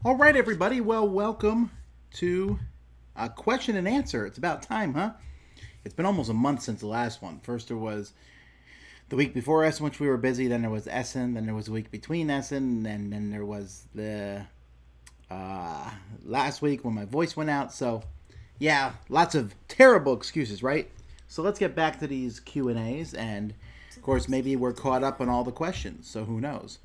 All right, everybody. Well, welcome to a question and answer. It's about time, huh? It's been almost a month since the last one. First, there was the week before Essen, which we were busy. Then there was Essen. Then there was a week between Essen. And then there was the last week when my voice went out. So, yeah, lots of terrible excuses, right? So let's get back to these Q&As. And, of course, maybe we're caught up on all the questions. So who knows?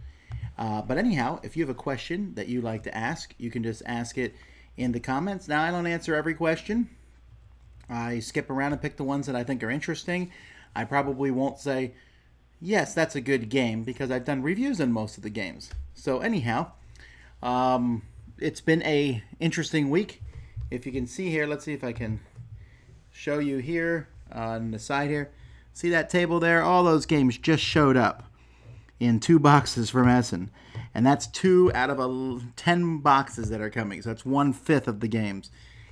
But anyhow, if you have a question that you'd like to ask, you can just ask it in the comments. Now, I don't answer every question. I skip around and pick the ones that I think are interesting. I probably won't say, yes, that's a good game, because I've done reviews on most of the games. So anyhow, it's been a interesting week. If you can see here, let's see if I can show you here on the side here. See that table there? All those games just showed up in 2 boxes from Essen. And that's 2 out of 10 boxes that are coming. So that's 1/5 of the games.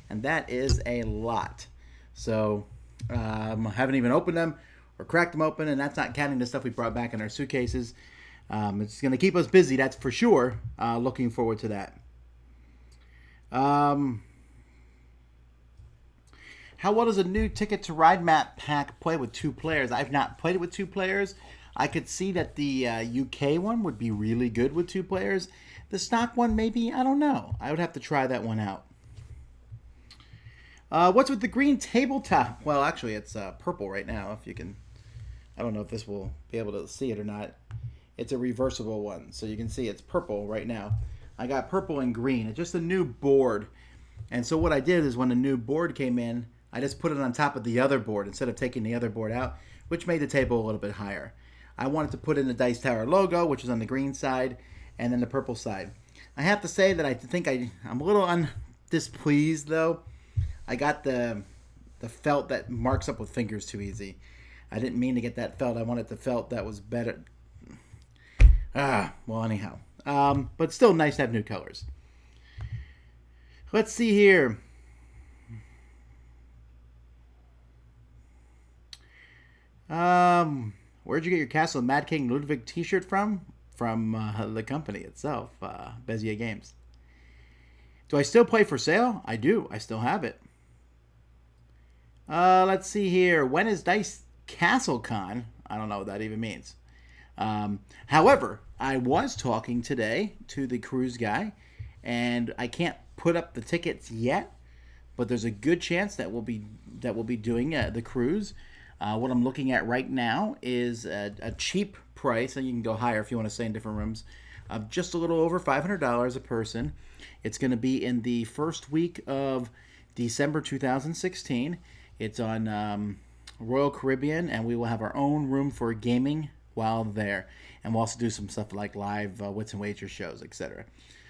And that is a lot. So I haven't even opened them or cracked them open. And that's not counting the stuff we brought back in our suitcases. It's going to keep us busy, that's for sure. Looking forward to that. How well does a new Ticket to Ride map pack play with 2 players? I've not played it with 2 players. I could see that the UK one would be really good with 2 players. The stock one, maybe? I don't know. I would have to try that one out. What's with the green tabletop? Well, actually, it's purple right now. If you can, I don't know if this will be able to see it or not. It's a reversible one, so you can see it's purple right now. I got purple and green. It's just a new board. And so what I did is when the new board came in, I just put it on top of the other board instead of taking the other board out, which made the table a little bit higher. I wanted to put in the Dice Tower logo, which is on the green side, and then the purple side. I have to say that I think I'm a little displeased, though. I got the felt that marks up with fingers too easy. I didn't mean to get that felt. I wanted the felt that was better. Well, anyhow. But still nice to have new colors. Let's see here. Where'd you get your Castle of Mad King Ludwig t-shirt from? From the company itself, Bezier Games. Do I still play For Sale? I do. I still have it. Let's see here. When is Dice Castle Con? I don't know what that even means. However, I was talking today to the cruise guy, and I can't put up the tickets yet, but there's a good chance that we'll be doing the cruise. What I'm looking at right now is a cheap price, and you can go higher if you want to stay in different rooms, of just a little over $500 a person. It's going to be in the first week of December 2016. It's on Royal Caribbean, and we will have our own room for gaming while there. And we'll also do some stuff like live Wits and Wagers shows, etc.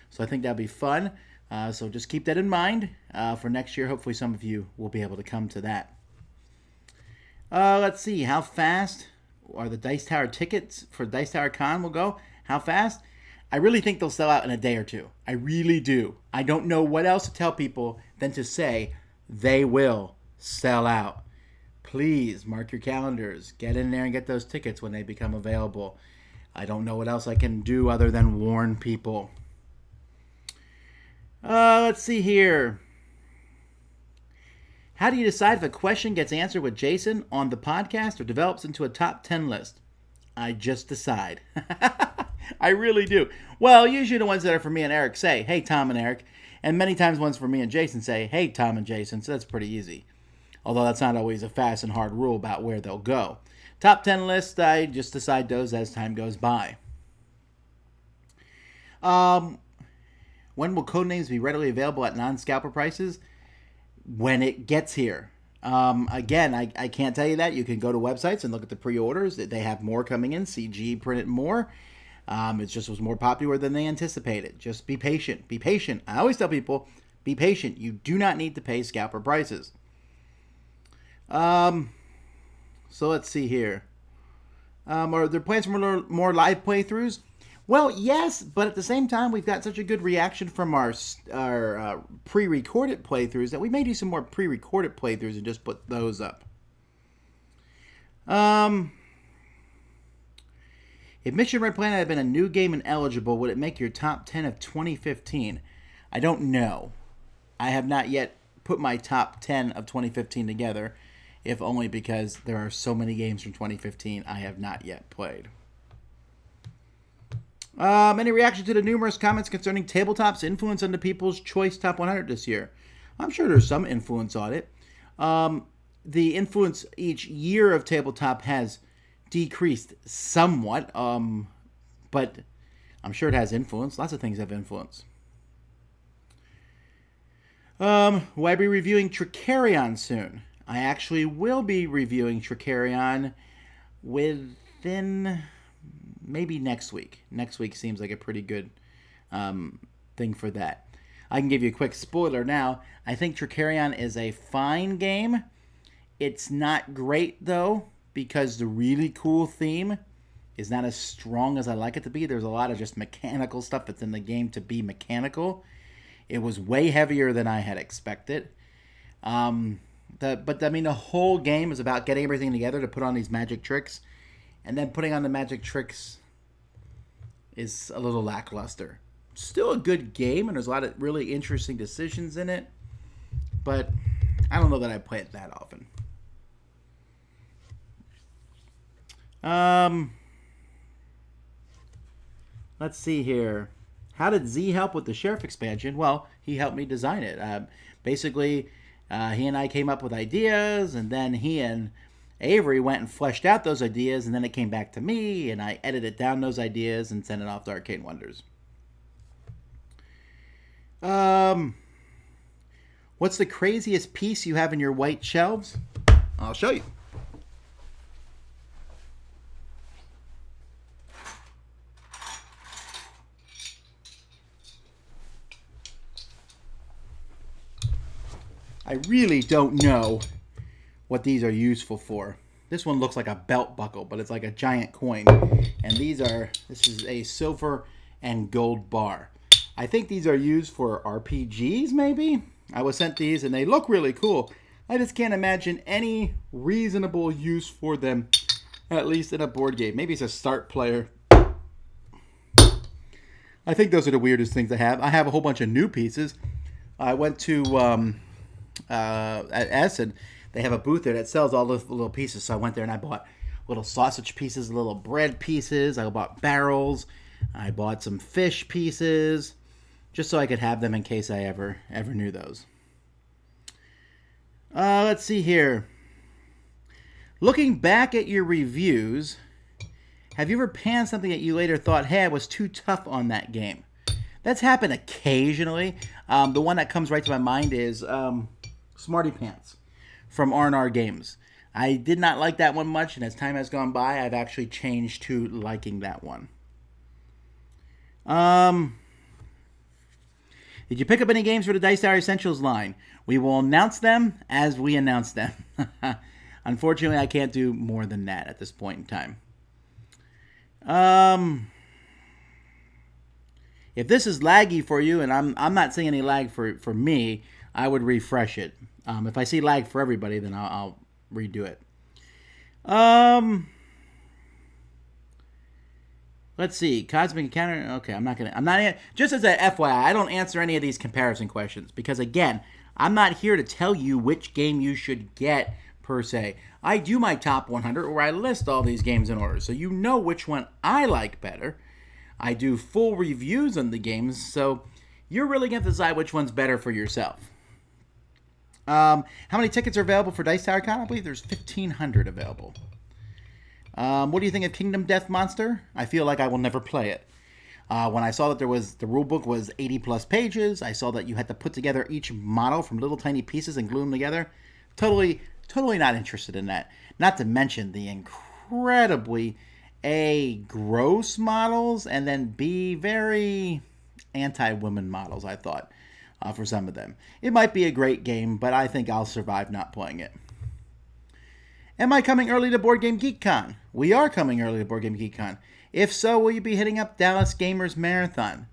So I think that'll be fun. So just keep that in mind for next year. Hopefully some of you will be able to come to that. Let's see. How fast are the Dice Tower tickets for Dice Tower Con will go? How fast? I really think they'll sell out in a day or 2. I really do. I don't know what else to tell people than to say they will sell out. Please mark your calendars. Get in there and get those tickets when they become available. I don't know what else I can do other than warn people. Let's see here. How do you decide if a question gets answered with Jason on the podcast or develops into a top 10 list? I just decide. I really do. Well, usually the ones that are for me and Eric say, hey, Tom and Eric. And many times ones for me and Jason say, hey, Tom and Jason. So that's pretty easy. Although that's not always a fast and hard rule about where they'll go. Top 10 list, I just decide those as time goes by. When will Codenames be readily available at non-scalper prices? When it gets here. Again, I can't tell you that. You can go to websites and look at the pre-orders. They have more coming in. CG printed more. It just was more popular than they anticipated. Just be patient. Be patient. I always tell people, be patient. You do not need to pay scalper prices. So let's see here. Are there plans for more live playthroughs? Well, yes, but at the same time, we've got such a good reaction from our pre-recorded playthroughs that we may do some more pre-recorded playthroughs and just put those up. If Mission Red Planet had been a new game and eligible, would it make your top 10 of 2015? I don't know. I have not yet put my top 10 of 2015 together, if only because there are so many games from 2015 I have not yet played. Any reaction to the numerous comments concerning Tabletop's influence on the People's Choice Top 100 this year? I'm sure there's some influence on it. The influence each year of Tabletop has decreased somewhat, but I'm sure it has influence. Lots of things have influence. Will I be reviewing Tricarion soon? I actually will be reviewing Tricarion within maybe next week. Next week seems like a pretty good thing for that. I can give you a quick spoiler now. I think Tricarion is a fine game. It's not great, though, because the really cool theme is not as strong as I like it to be. There's a lot of just mechanical stuff that's in the game to be mechanical. It was way heavier than I had expected. The whole game is about getting everything together to put on these magic tricks. And then putting on the magic tricks is a little lackluster. Still a good game, and there's a lot of really interesting decisions in it. But I don't know that I play it that often. Let's see here. How did Z help with the Sheriff expansion? Well, he helped me design it. Basically, he and I came up with ideas, and then he and Avery went and fleshed out those ideas, and then it came back to me, and I edited down those ideas and sent it off to Arcade Wonders. What's the craziest piece you have in your white shelves? I'll show you. I really don't know what these are useful for. This one looks like a belt buckle, but it's like a giant coin. And this is a silver and gold bar. I think these are used for RPGs, maybe? I was sent these, and they look really cool. I just can't imagine any reasonable use for them, at least in a board game. Maybe it's a start player. I think those are the weirdest things I have. I have a whole bunch of new pieces. I went to at Essen. They have a booth there that sells all those little pieces. So I went there and I bought little sausage pieces, little bread pieces. I bought barrels. I bought some fish pieces, just so I could have them in case I ever knew those. Let's see here. Looking back at your reviews, have you ever panned something that you later thought, hey, I was too tough on that game? That's happened occasionally. The one that comes right to my mind is Smarty Pants from R&R Games. I did not like that one much, and as time has gone by, I've actually changed to liking that one. Did you pick up any games for the Dice Tower Essentials line? We will announce them as we announce them. Unfortunately, I can't do more than that at this point in time. If this is laggy for you, and I'm not seeing any lag for me, I would refresh it. If I see lag for everybody, then I'll redo it. Let's see. Cosmic Encounter. Okay, I'm not just as a FYI, I don't answer any of these comparison questions because, again, I'm not here to tell you which game you should get per se. I do my top 100 where I list all these games in order, so you know which one I like better. I do full reviews on the games, so you're really going to decide which one's better for yourself. How many tickets are available for Dice Tower Con? I believe there's 1,500 available. What do you think of Kingdom Death Monster? I feel like I will never play it. When I saw that the rulebook was 80 plus pages, I saw that you had to put together each model from little tiny pieces and glue them together. Totally not interested in that. Not to mention the incredibly A, gross models, and then B, very anti-women models, I thought, for some of them. It might be a great game, but I think I'll survive not playing it. Am I coming early to Board Game GeekCon? We are coming early to Board Game GeekCon. If so, will you be hitting up Dallas Gamers Marathon?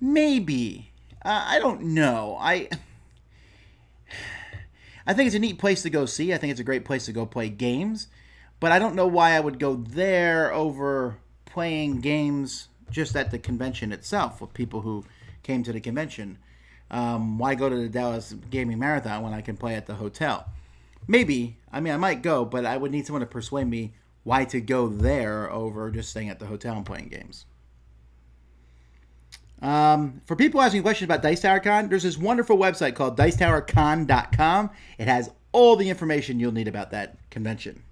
Maybe. I don't know. I think it's a neat place to go see. I think it's a great place to go play games. But I don't know why I would go there over playing games just at the convention itself with people who came to the convention. Why go to the Dallas Gaming Marathon when I can play at the hotel? Maybe. I mean, I might go, but I would need someone to persuade me why to go there over just staying at the hotel and playing games. For people asking questions about Dice Tower Con, there's this wonderful website called dicetowercon.com. It has all the information you'll need about that convention.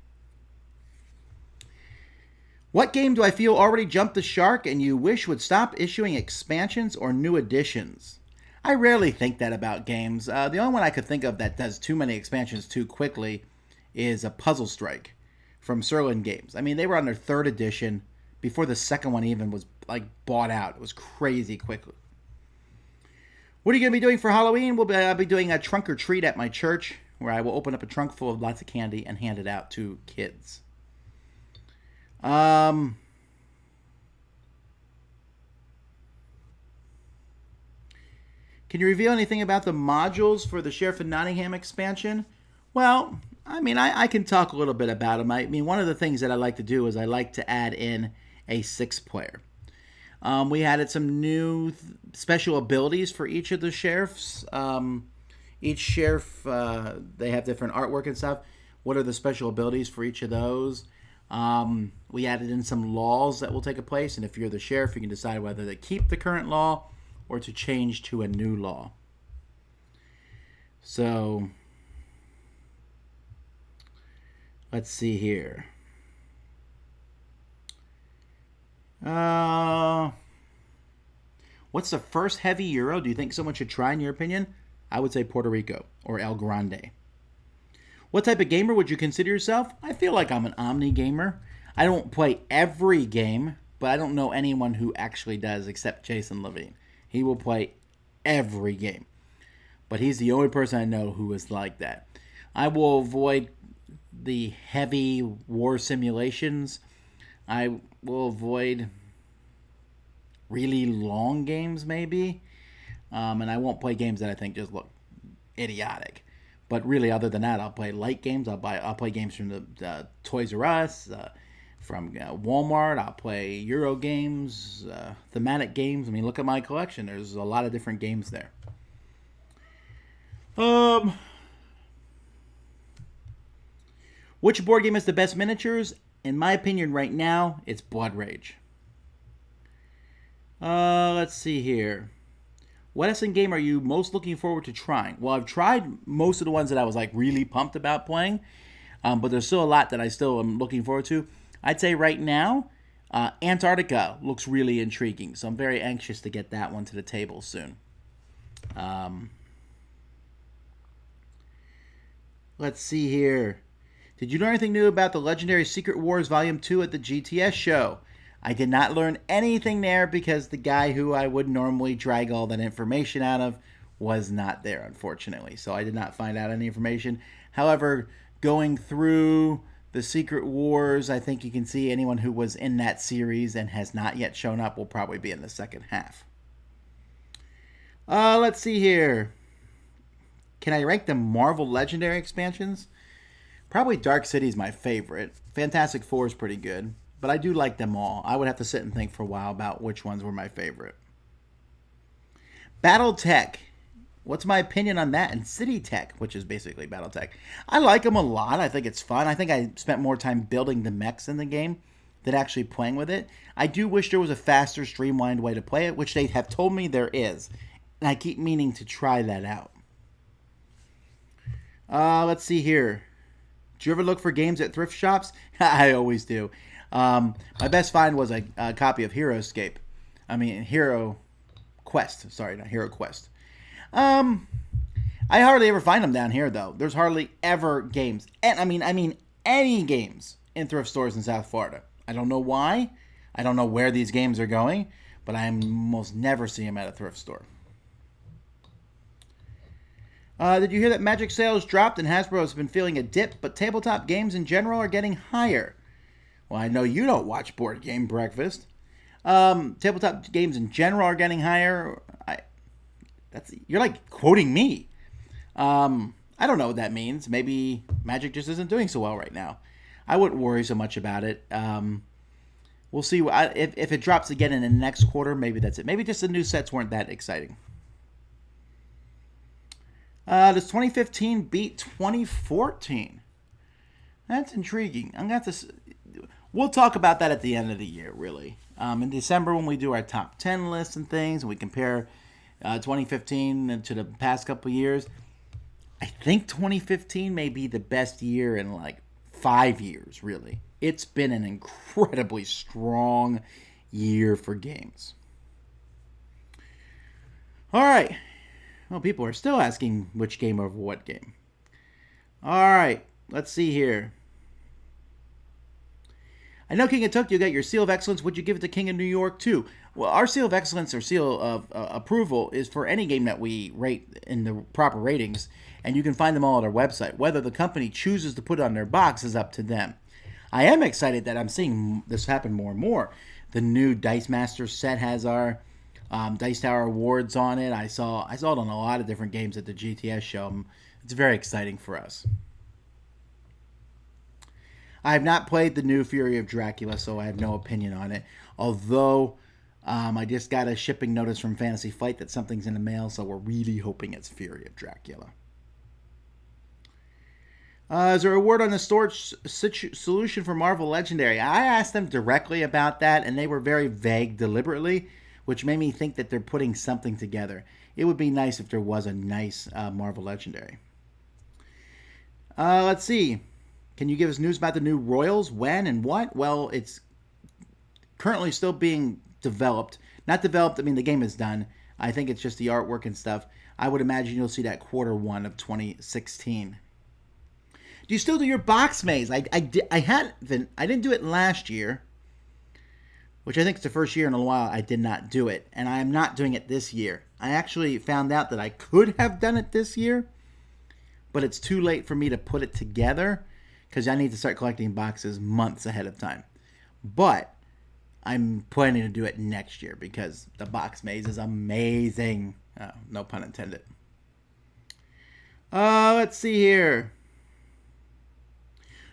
What game do I feel already jumped the shark and you wish would stop issuing expansions or new editions? I rarely think that about games. The only one I could think of that does too many expansions too quickly is a Puzzle Strike from Sirlin Games. I mean, they were on their third edition before the second one even was bought out. It was crazy quickly. What are you going to be doing for Halloween? I'll be doing a trunk or treat at my church where I will open up a trunk full of lots of candy and hand it out to kids. Can you reveal anything about the modules for the Sheriff of Nottingham expansion? Well, I mean, I can talk a little bit about them. I mean, one of the things that I like to do is I like to add in a 6-player. We added some new special abilities for each of the sheriffs. Each sheriff, they have different artwork and stuff. What are the special abilities for each of those? We added in some laws that will take place, and if you're the sheriff, you can decide whether to keep the current law or to change to a new law. So, let's see here. What's the first heavy Euro do you think someone should try in your opinion? I would say Puerto Rico or El Grande. What type of gamer would you consider yourself? I feel like I'm an omni gamer. I don't play every game, but I don't know anyone who actually does except Jason Levine. He will play every game. But he's the only person I know who is like that. I will avoid the heavy war simulations. I will avoid really long games, maybe. And I won't play games that I think just look idiotic. But really, other than that, I'll play light games. I'll play games from the Toys R Us, from Walmart. I'll play Euro games, thematic games. I mean, look at my collection. There's a lot of different games there. Which board game has the best miniatures? In my opinion, right now, it's Blood Rage. Let's see here. What Essen game are you most looking forward to trying? Well, I've tried most of the ones that I was really pumped about playing, but there's still a lot that I still am looking forward to. I'd say right now, Antarctica looks really intriguing, so I'm very anxious to get that one to the table soon. Let's see here. Did you learn anything new about the Legendary Secret Wars Volume 2 at the GTS show? I did not learn anything there because the guy who I would normally drag all that information out of was not there, unfortunately. So I did not find out any information. However, going through the Secret Wars, I think you can see anyone who was in that series and has not yet shown up will probably be in the second half. Let's see here. Can I rank the Marvel Legendary expansions? Probably Dark City is my favorite. Fantastic Four is pretty good. But I do like them all. I would have to sit and think for a while about which ones were my favorite. Battletech. What's my opinion on that? And City Tech, which is basically Battletech. I like them a lot. I think it's fun. I think I spent more time building the mechs in the game than actually playing with it. I do wish there was a faster, streamlined way to play it, which they have told me there is. And I keep meaning to try that out. Let's see here. Do you ever look for games at thrift shops? I always do. My best find was a copy of Hero Quest. Sorry, not Hero Quest. I hardly ever find them down here, though. There's hardly ever games. And I mean any games in thrift stores in South Florida. I don't know why. I don't know where these games are going, but I almost never see them at a thrift store. Did you hear that Magic sales dropped and Hasbro has been feeling a dip, but tabletop games in general are getting higher? Well, I know you don't watch Board Game Breakfast. Tabletop games in general are getting higher. You're like quoting me. I don't know what that means. Maybe Magic just isn't doing so well right now. I wouldn't worry so much about it. We'll see if it drops again in the next quarter. Maybe that's it. Maybe just the new sets weren't that exciting. Does 2015 beat 2014? That's intriguing. I'm gonna have to. We'll talk about that at the end of the year, really. In December, when we do our top 10 lists and things, and we compare 2015 to the past couple of years, I think 2015 may be the best year in like 5 years, really. It's been an incredibly strong year for games. All right. Well, people are still asking which game over what game. All right. Let's see here. I know King of Tokyo got your Seal of Excellence. Would you give it to King of New York too? Well, our Seal of Excellence or Seal of Approval is for any game that we rate in the proper ratings, and you can find them all at our website. Whether the company chooses to put it on their box is up to them. I am excited that I'm seeing this happen more and more. The new Dice Master set has our Dice Tower Awards on it. I saw it on a lot of different games at the GTS show. It's very exciting for us. I have not played the new Fury of Dracula, so I have no opinion on it. Although, I just got a shipping notice from Fantasy Flight that something's in the mail, so we're really hoping it's Fury of Dracula. Is there a word on the storage solution for Marvel Legendary? I asked them directly about that, and they were very vague deliberately, which made me think that they're putting something together. It would be nice if there was a nice Marvel Legendary. Let's see. Can you give us news about the new Royals? When and what? Well, it's currently still being developed. Not developed, I mean, the game is done. I think it's just the artwork and stuff. I would imagine you'll see that Q1 of 2016. Do you still do your box maze? I didn't do it last year, which I think is the first year in a while I did not do it. And I am not doing it this year. I actually found out that I could have done it this year, but it's too late for me to put it together, because I need to start collecting boxes months ahead of time. But I'm planning to do it next year because the box maze is amazing. Oh, no pun intended. Let's see here.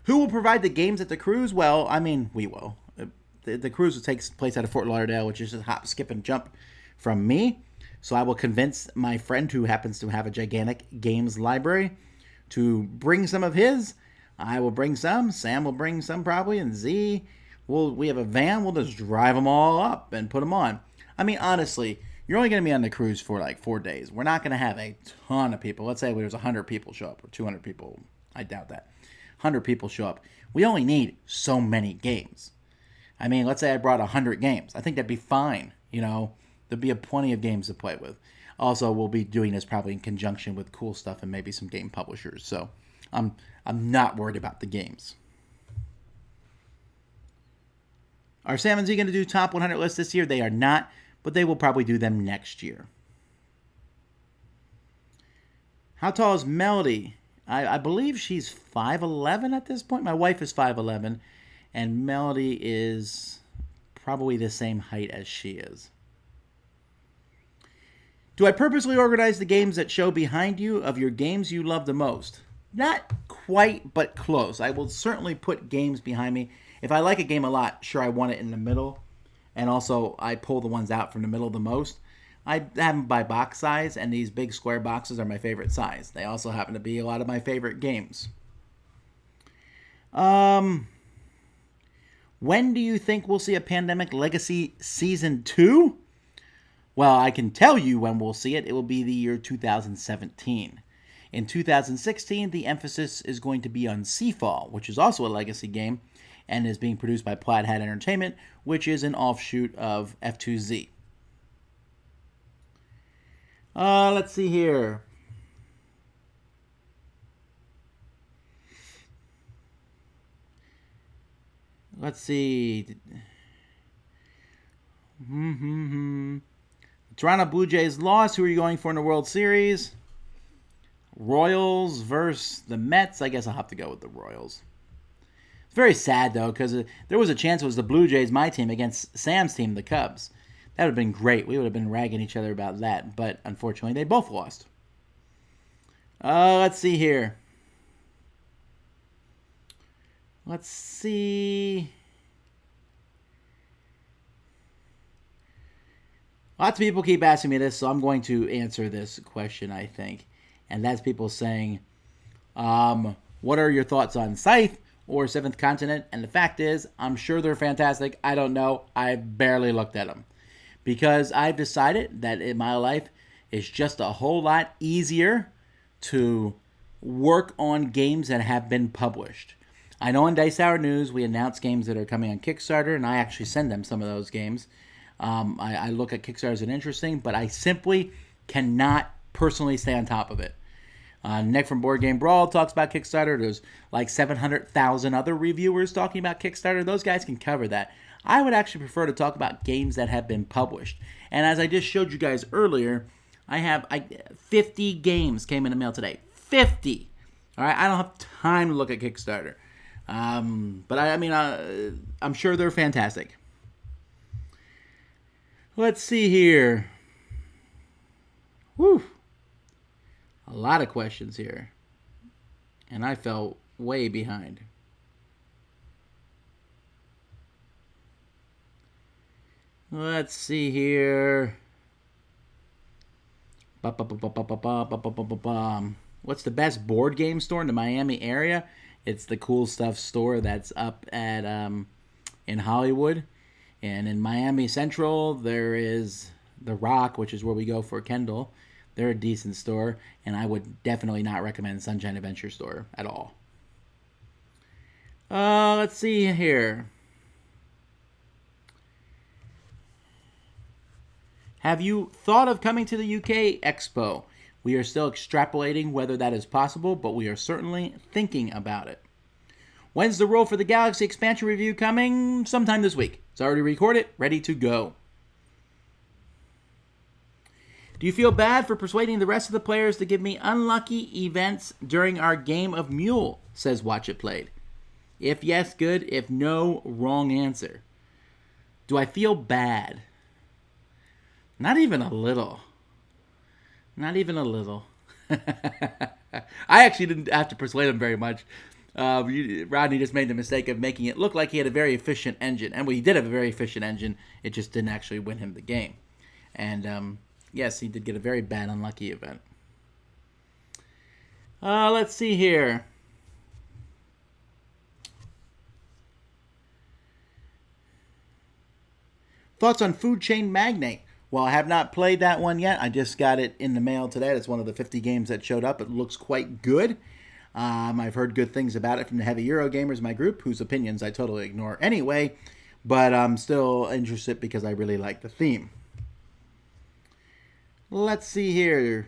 Who will provide the games at the cruise? Well, I mean, we will. The cruise takes place out of Fort Lauderdale, which is a hop, skip, and jump from me. So I will convince my friend who happens to have a gigantic games library to bring some of his. I will bring some. Sam will bring some probably. And Z, we have a van. We'll just drive them all up and put them on. I mean, honestly, you're only going to be on the cruise for like 4 days. We're not going to have a ton of people. Let's say there's 100 people show up or 200 people. I doubt that. 100 people show up. We only need so many games. I mean, let's say I brought 100 games. I think that'd be fine. You know, there'd be plenty of games to play with. Also, we'll be doing this probably in conjunction with cool stuff and maybe some game publishers. So I'm not worried about the games. Are Sam and Z going to do top 100 lists this year? They are not, but they will probably do them next year. How tall is Melody? I believe she's 5'11" at this point. My wife is 5'11", and Melody is probably the same height as she is. Do I purposely organize the games that show behind you of your games you love the most? Not quite, but close. I will certainly put games behind me. If I like a game a lot, sure, I want it in the middle. And also, I pull the ones out from the middle the most. I have them by box size, and these big square boxes are my favorite size. They also happen to be a lot of my favorite games. When do you think we'll see a Pandemic Legacy Season 2? Well, I can tell you when we'll see it. It will be the year 2017. In 2016, the emphasis is going to be on Seafall, which is also a legacy game, and is being produced by Plaid Hat Entertainment, which is an offshoot of F2Z. Let's see here. Let's see. Toronto Blue Jays lost. Who are you going for in the World Series? Royals versus the Mets. I guess I'll have to go with the Royals. It's very sad, though, because there was a chance it was the Blue Jays, my team, against Sam's team, the Cubs. That would have been great. We would have been ragging each other about that. But unfortunately, they both lost. Let's see here. Let's see. Lots of people keep asking me this, so I'm going to answer this question, I think. And that's people saying, what are your thoughts on Scythe or Seventh Continent? And the fact is, I'm sure they're fantastic. I don't know. I've barely looked at them. Because I've decided that in my life, it's just a whole lot easier to work on games that have been published. I know in Dice Hour News, we announce games that are coming on Kickstarter, and I actually send them some of those games. I look at Kickstarter as interesting, but I simply cannot personally stay on top of it. Nick from Board Game Brawl talks about Kickstarter. There's like 700,000 other reviewers talking about Kickstarter. Those guys can cover that. I would actually prefer to talk about games that have been published. And as I just showed you guys earlier, I have 50 games came in the mail today. 50! All right, I don't have time to look at Kickstarter. But I'm sure they're fantastic. Let's see here. Whew. A lot of questions here. And I fell way behind. Let's see here. What's the best board game store in the Miami area? It's the Cool Stuff store that's up at in Hollywood. And in Miami Central, there is The Rock, which is where we go for Kendall. They're a decent store, and I would definitely not recommend Sunshine Adventure Store at all. Let's see here. Have you thought of coming to the UK Expo? We are still extrapolating whether that is possible, but we are certainly thinking about it. When's the Roll for the Galaxy expansion review coming? Sometime this week. It's already recorded, ready to go. Do you feel bad for persuading the rest of the players to give me unlucky events during our game of Mule? Says Watch It Played. If yes, good. If no, wrong answer. Do I feel bad? Not even a little. Not even a little. I actually didn't have to persuade him very much. Rodney just made the mistake of making it look like he had a very efficient engine. And he did have a very efficient engine. It just didn't actually win him the game. And yes, he did get a very bad unlucky event. Let's see here. Thoughts on Food Chain Magnate? Well, I have not played that one yet. I just got it in the mail today. It's one of the 50 games that showed up. It looks quite good. I've heard good things about it from the Heavy Eurogamers, my group, whose opinions I totally ignore anyway. But I'm still interested because I really like the theme. Let's see here.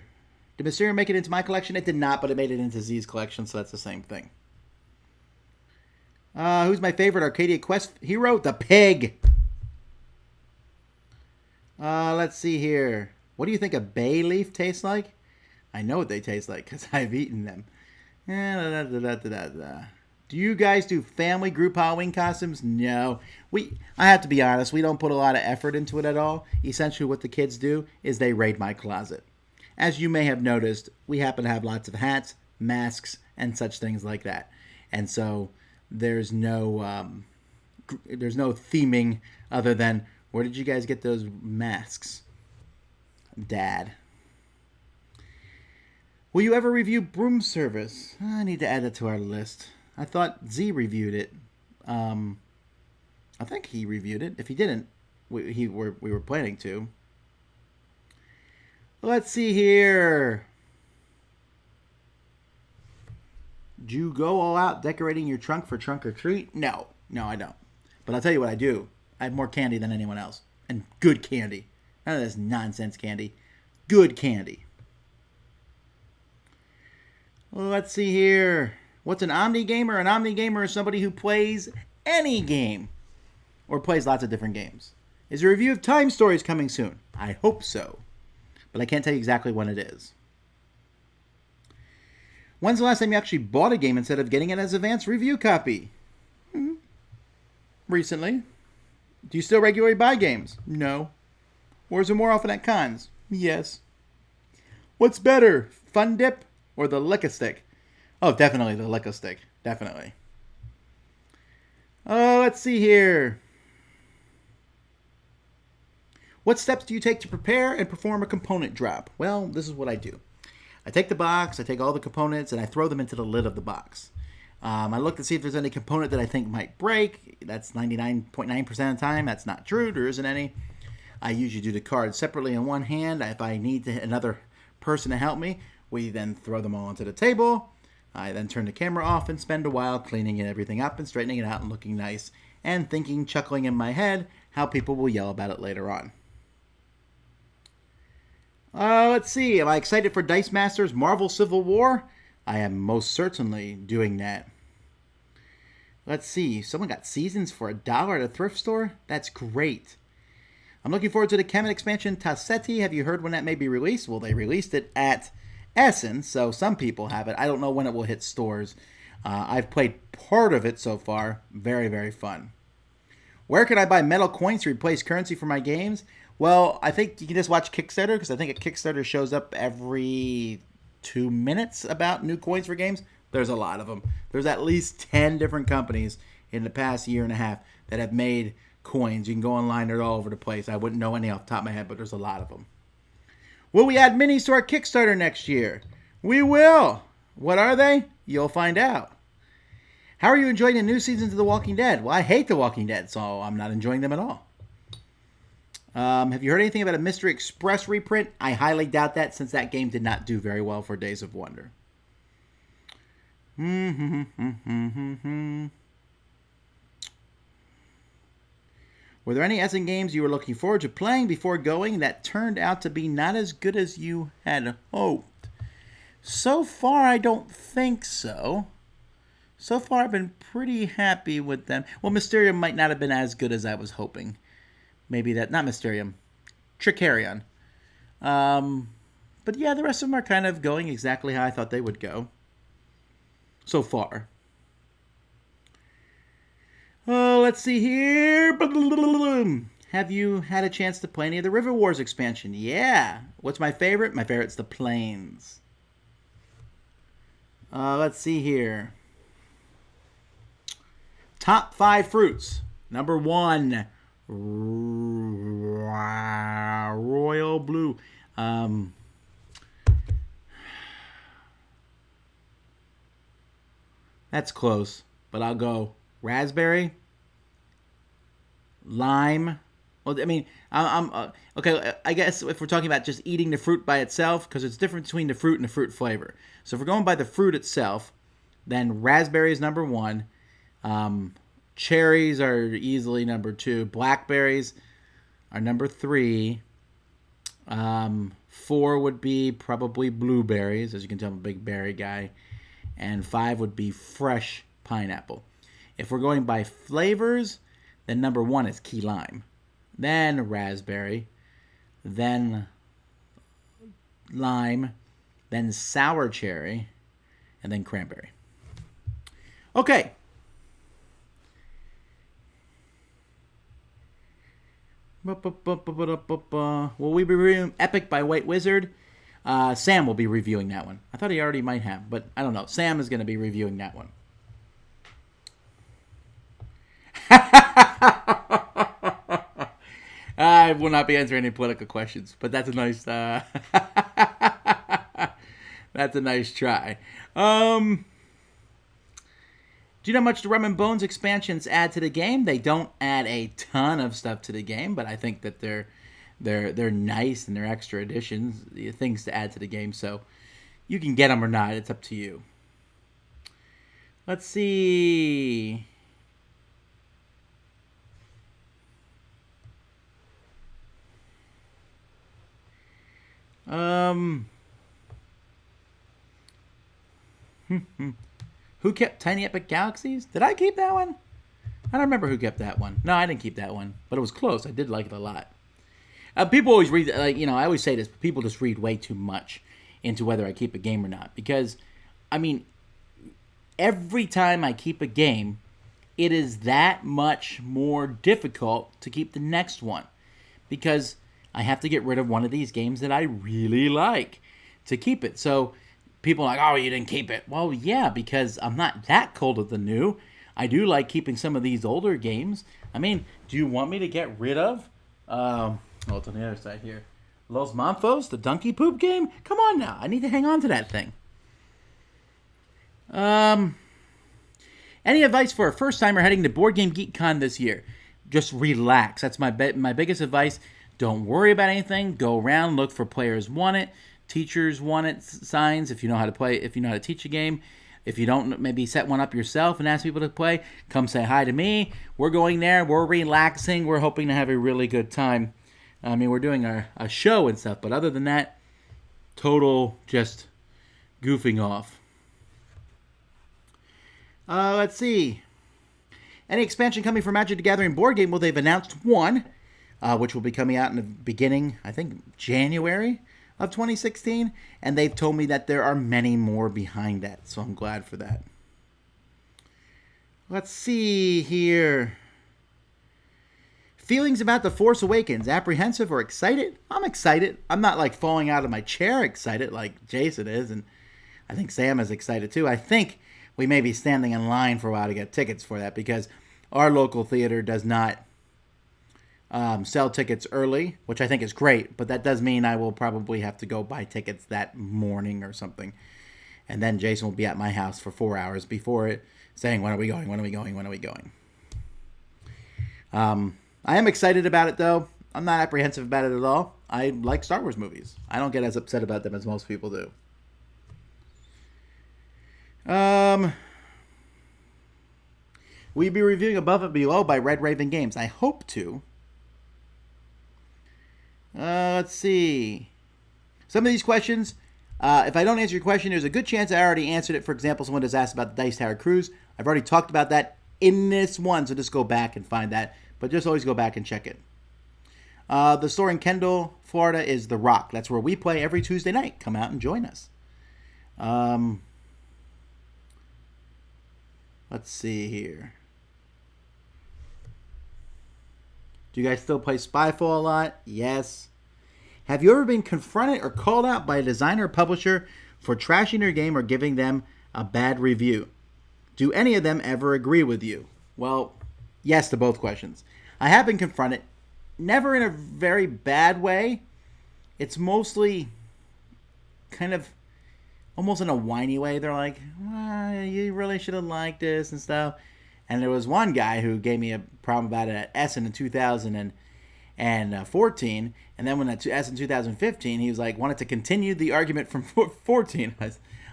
Did Mysterium make it into my collection? It did not, but it made it into Z's collection, so that's the same thing. Who's my favorite Arcadia Quest hero? The pig! Let's see here. What do you think a bay leaf tastes like? I know what they taste like because I've eaten them. Do you guys do family group Halloween costumes? No. I have to be honest, we don't put a lot of effort into it at all. Essentially what the kids do is they raid my closet. As you may have noticed, we happen to have lots of hats, masks, and such things like that. And so there's no theming other than, where did you guys get those masks? Dad. Will you ever review Broom Service? I need to add that to our list. I thought Z reviewed it. I think he reviewed it. If he didn't, we were planning to. Let's see here. Do you go all out decorating your trunk for trunk or treat? No, I don't. But I'll tell you what I do. I have more candy than anyone else. And good candy. None of this nonsense candy. Good candy. Let's see here. What's an Omni gamer? An Omni gamer is somebody who plays any game. Or plays lots of different games. Is a review of Time Stories coming soon? I hope so. But I can't tell you exactly when it is. When's the last time you actually bought a game instead of getting it as advanced review copy? Recently. Do you still regularly buy games? No. Or is it more often at cons? Yes. What's better, Fun Dip or the Lick-a-Stick? Oh, definitely the Lick-a-Stick. Definitely. Let's see here. What steps do you take to prepare and perform a component drop? Well, this is what I do. I take the box, I take all the components, and I throw them into the lid of the box. I look to see if there's any component that I think might break. That's 99.9% of the time. That's not true. There isn't any. I usually do the cards separately in one hand. If I need another person to help me, we then throw them all onto the table. I then turn the camera off and spend a while cleaning everything up and straightening it out and looking nice and thinking, chuckling in my head, how people will yell about it later on. Let's see. Am I excited for Dice Masters Marvel Civil War? I am most certainly doing that. Let's see. Someone got Seasons for $1 at a thrift store? That's great. I'm looking forward to the Kemet expansion Tassetti. Have you heard when that may be released? Well, they released it at Essen, so some people have it. I don't know when it will hit stores. I've played part of it so far. Very, very fun. Where can I buy metal coins to replace currency for my games? Well, I think you can just watch Kickstarter, because I think a Kickstarter shows up every 2 minutes about new coins for games. There's a lot of them. There's at least 10 different companies in the past year and a half that have made coins. You can go online, they're all over the place. I wouldn't know any off the top of my head, but there's a lot of them. Will we add minis to our Kickstarter next year? We will. What are they? You'll find out. How are you enjoying the new seasons of The Walking Dead? Well, I hate The Walking Dead, so I'm not enjoying them at all. Have you heard anything about a Mystery Express reprint? I highly doubt that, since that game did not do very well for Days of Wonder. Were there any Essen games you were looking forward to playing before going that turned out to be not as good as you had hoped? So far, I don't think so. So far, I've been pretty happy with them. Well, Mysterium might not have been as good as I was hoping. Maybe that, not Mysterium, Tricarion. But yeah, the rest of them are kind of going exactly how I thought they would go. So far. Oh, let's see here. Have you had a chance to play any of the River Wars expansion? Yeah. What's my favorite? My favorite's the Plains. Let's see here. Top 5 fruits. Number 1, Royal Blue. That's close, but I'll go raspberry, lime. Well, I mean, I'm okay. I guess if we're talking about just eating the fruit by itself, because it's different between the fruit and the fruit flavor. So if we're going by the fruit itself, then raspberry is number 1. Cherries are easily number 2. Blackberries are number 3. 4 would be probably blueberries. As you can tell, I'm a big berry guy. And 5 would be fresh pineapple. If we're going by flavors, then number 1 is key lime. Then raspberry. Then lime. Then sour cherry. And then cranberry. Okay. Will we be reviewing Epic by White Wizard? Sam will be reviewing that one. I thought he already might have, but I don't know. Sam is going to be reviewing that one. I will not be answering any political questions, but that's a nice that's a nice try. Do you know how much the Rum and Bones expansions add to the game? They don't add a ton of stuff to the game, but I think that they're nice and they're extra additions, things to add to the game. So you can get them or not. It's up to you. Let's see. Who kept Tiny Epic Galaxies? Did I keep that one? I don't remember who kept that one. No, I didn't keep that one, but it was close. I did like it a lot. People always read, I always say this, people just read way too much into whether I keep a game or not. Because, I mean, every time I keep a game, it is that much more difficult to keep the next one. Because I have to get rid of one of these games that I really like to keep it. So people are like, oh, you didn't keep it. Well, yeah, because I'm not that cold of the new. I do like keeping some of these older games. I mean, do you want me to get rid of Oh, it's on the other side here. Los Monfos, the donkey poop game? Come on now. I need to hang on to that thing. Any advice for a first-timer heading to Board Game GeekCon this year? Just relax. That's my biggest advice. Don't worry about anything. Go around, look for players want it, teachers want it signs if you know how to play, if you know how to teach a game. If you don't, maybe set one up yourself and ask people to play. Come say hi to me. We're going there. We're relaxing. We're hoping to have a really good time. I mean, we're doing a show and stuff, but other than that, total just goofing off. Let's see. Any expansion coming for Magic the Gathering board game? Well, they've announced one, which will be coming out in the beginning, I think, January of 2016. And they've told me that there are many more behind that, so I'm glad for that. Let's see here. Feelings about The Force Awakens, apprehensive or excited? I'm excited. I'm not like falling out of my chair excited like Jason is, and I think Sam is excited too. I think we may be standing in line for a while to get tickets for that because our local theater does not sell tickets early, which I think is great, but that does mean I will probably have to go buy tickets that morning or something. And then Jason will be at my house for 4 hours before it saying, when are we going, when are we going, when are we going? I am excited about it, though. I'm not apprehensive about it at all. I like Star Wars movies. I don't get as upset about them as most people do. Will you be reviewing Above and Below by Red Raven Games? I hope to. Let's see. Some of these questions, if I don't answer your question, there's a good chance I already answered it. For example, someone just asked about the Dice Tower Cruise. I've already talked about that in this one, so just go back and find that. But just always go back and check it. The store in Kendall, Florida is The Rock. That's where we play every Tuesday night. Come out and join us. Let's see here. Do you guys still play Spyfall a lot? Yes. Have you ever been confronted or called out by a designer or publisher for trashing your game or giving them a bad review? Do any of them ever agree with you? Well, yes to both questions. I have been confronted, never in a very bad way. It's mostly kind of almost in a whiny way. They're like, well, you really should have liked this and stuff. And there was one guy who gave me a problem about it at Essen in 2014. And then when at Essen 2015, he was like, wanted to continue the argument from 14.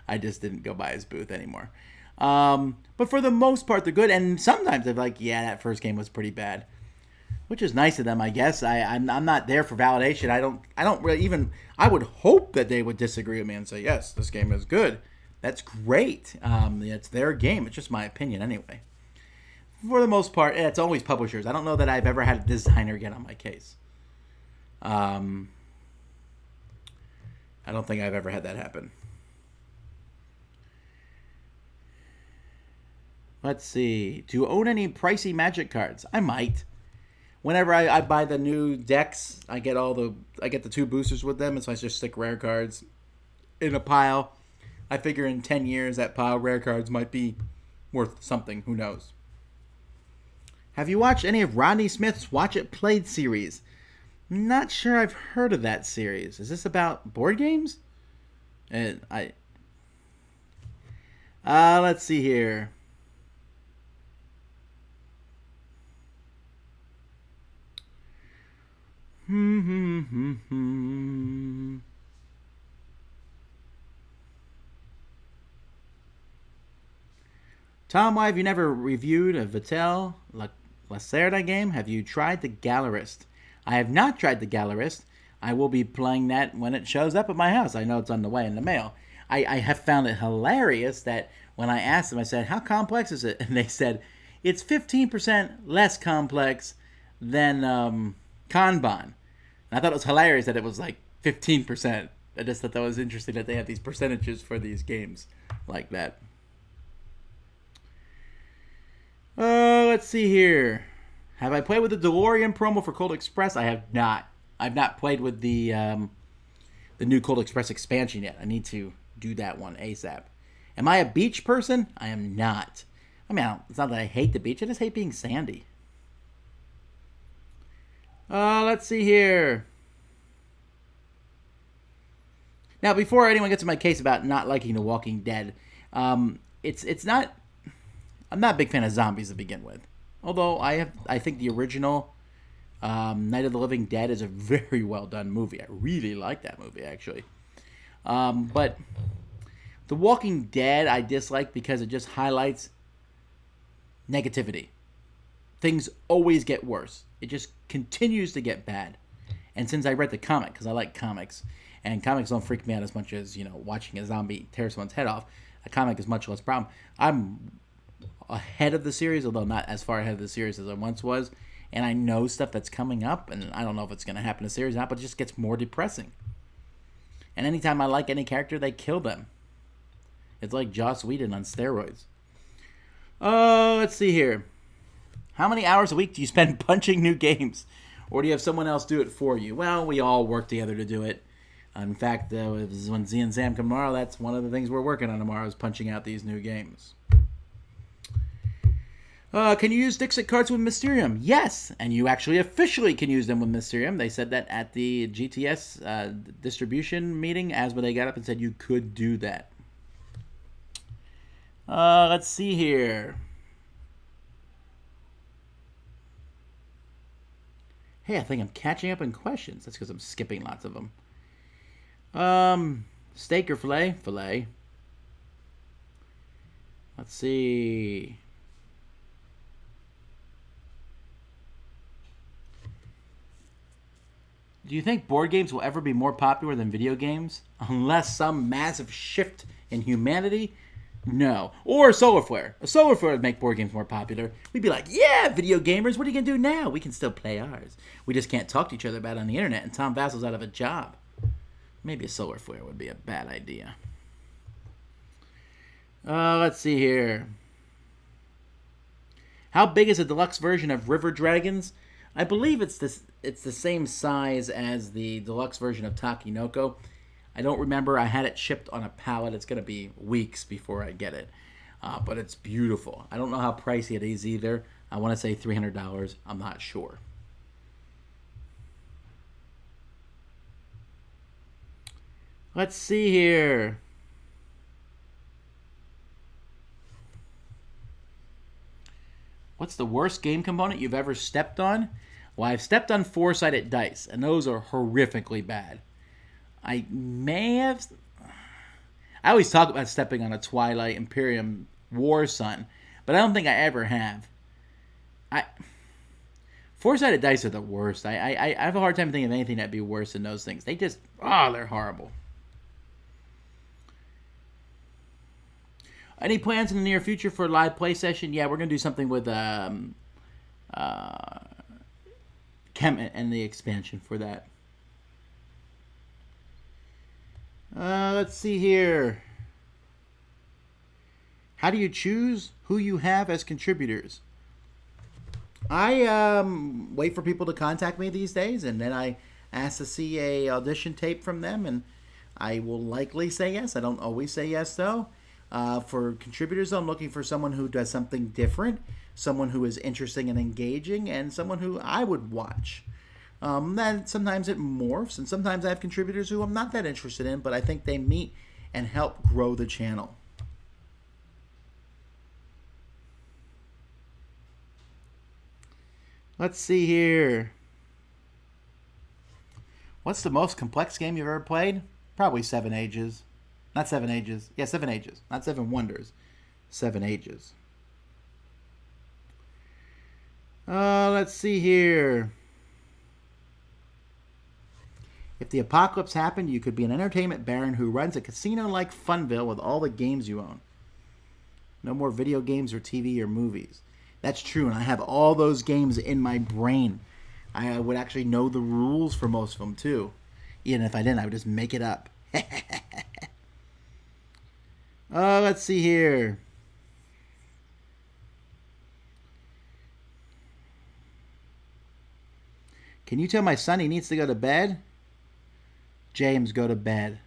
I just didn't go by his booth anymore. But for the most part, they're good. And sometimes they're like, yeah, that first game was pretty bad, which is nice of them, I guess. I'm not there for validation. I don't really even, I would hope that they would disagree with me and say, yes, this game is good. That's great. It's their game. It's just my opinion anyway. For the most part, it's always publishers. I don't know that I've ever had a designer get on my case. I don't think I've ever had that happen. Let's see. Do you own any pricey Magic cards? I might. Whenever I buy the new decks, I get the 2 boosters with them, and so I just stick rare cards in a pile. I figure in 10 years that pile of rare cards might be worth something. Who knows? Have you watched any of Rodney Smith's Watch It Played series? Not sure I've heard of that series. Is this about board games? Let's see here. Tom, why have you never reviewed a Vasel Lacerda game? Have you tried the Gallerist? I have not tried the Gallerist. I will be playing that when it shows up at my house. I know it's on the way in the mail. I have found it hilarious that when I asked them, I said, how complex is it? And they said, it's 15% less complex than Kanban. And I thought it was hilarious that it was like 15%. I just thought that was interesting that they have these percentages for these games like that. Let's see here. Have I played with the DeLorean promo for Cold Express? I have not. I've not played with the new Cold Express expansion yet. I need to do that one ASAP. Am I a beach person? I am not. I mean, it's not that I hate the beach. I just hate being sandy. Let's see here. Now, before anyone gets in my case about not liking The Walking Dead, it's not. I'm not a big fan of zombies to begin with. Although I think the original Night of the Living Dead is a very well done movie. I really like that movie actually. But The Walking Dead I dislike because it just highlights negativity. Things always get worse. It just continues to get bad. And since I read the comic, because I like comics, and comics don't freak me out as much as, watching a zombie tear someone's head off, a comic is much less problem. I'm ahead of the series, although not as far ahead of the series as I once was, and I know stuff that's coming up, and I don't know if it's going to happen in the series or not, but it just gets more depressing. And anytime I like any character, they kill them. It's like Joss Whedon on steroids. Oh, let's see here. How many hours a week do you spend punching new games? Or do you have someone else do it for you? Well, we all work together to do it. In fact, when Z and Sam come tomorrow, that's one of the things we're working on tomorrow is punching out these new games. Can you use Dixit cards with Mysterium? Yes, and you actually officially can use them with Mysterium. They said that at the GTS distribution meeting, Asma, they got up and said you could do that. Let's see here. Hey, I think I'm catching up in questions. That's because I'm skipping lots of them. Steak or filet? Filet. Let's see. Do you think board games will ever be more popular than video games? Unless some massive shift in humanity? No. Or a solar flare. A solar flare would make board games more popular. We'd be like, yeah, video gamers, what are you going to do now? We can still play ours. We just can't talk to each other about it on the internet, and Tom Vasel's out of a job. Maybe a solar flare would be a bad idea. Let's see here. How big is a deluxe version of River Dragons? I believe it's the same size as the deluxe version of Takinoko. I don't remember. I had it shipped on a pallet. It's going to be weeks before I get it. But it's beautiful. I don't know how pricey it is either. I want to say $300. I'm not sure. Let's see here. What's the worst game component you've ever stepped on? Well, I've stepped on four-sided dice, and those are horrifically bad. I may have... I always talk about stepping on a Twilight Imperium War Sun, but I don't think I ever have. Four-sided dice are the worst. I have a hard time thinking of anything that'd be worse than those things. They just... they're horrible. Any plans in the near future for a live play session? Yeah, we're going to do something with Chem and the expansion for that. Let's see here. How do you choose who you have as contributors? I wait for people to contact me these days, and then I ask to see a audition tape from them, and I will likely say yes. I don't always say yes, though. For contributors, I'm looking for someone who does something different, someone who is interesting and engaging, and someone who I would watch. Then sometimes it morphs, and sometimes I have contributors who I'm not that interested in, but I think they meet and help grow the channel. Let's see here. What's the most complex game you've ever played? Probably Seven Ages. Not Seven Ages. Yeah, Seven Ages. Not Seven Wonders. 7 Ages. Let's see here. If the apocalypse happened, you could be an entertainment baron who runs a casino like Funville with all the games you own. No more video games or TV or movies. That's true, and I have all those games in my brain. I would actually know the rules for most of them, too. Even if I didn't, I would just make it up. Let's see here. Can you tell my son he needs to go to bed? James, go to bed.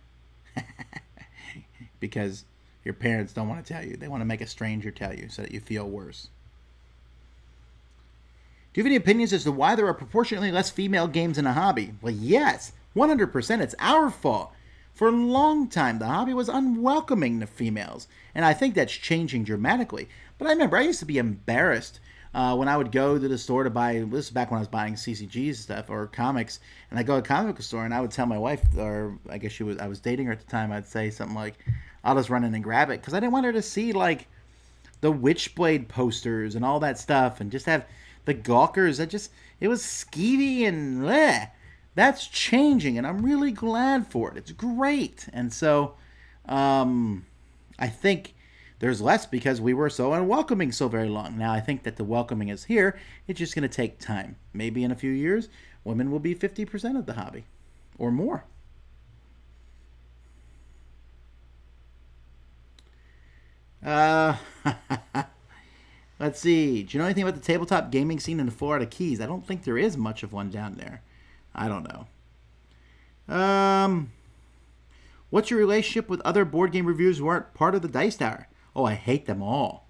Because your parents don't want to tell you. They want to make a stranger tell you so that you feel worse. Do you have any opinions as to why there are proportionately less female games in the hobby? Well, yes, 100%. It's our fault. For a long time, the hobby was unwelcoming to females, and I think that's changing dramatically. But I remember I used to be embarrassed when I would go to the store to buy, this is back when I was buying CCG's stuff or comics, and I go to a comic book store and I would tell my wife, or I guess I was dating her at the time, I'd say something like, I'll just run in and grab it, because I didn't want her to see like the Witchblade posters and all that stuff, and just have the gawkers. It was skeevy and bleh. That's changing, and I'm really glad for it. It's great. And so I think there's less because we were so unwelcoming so very long. Now I think that the welcoming is here. It's just going to take time. Maybe in a few years, women will be 50% of the hobby or more. Let's see. Do you know anything about the tabletop gaming scene in the Florida Keys? I don't think there is much of one down there. I don't know. What's your relationship with other board game reviewers who aren't part of the Dice Tower? Oh, I hate them all.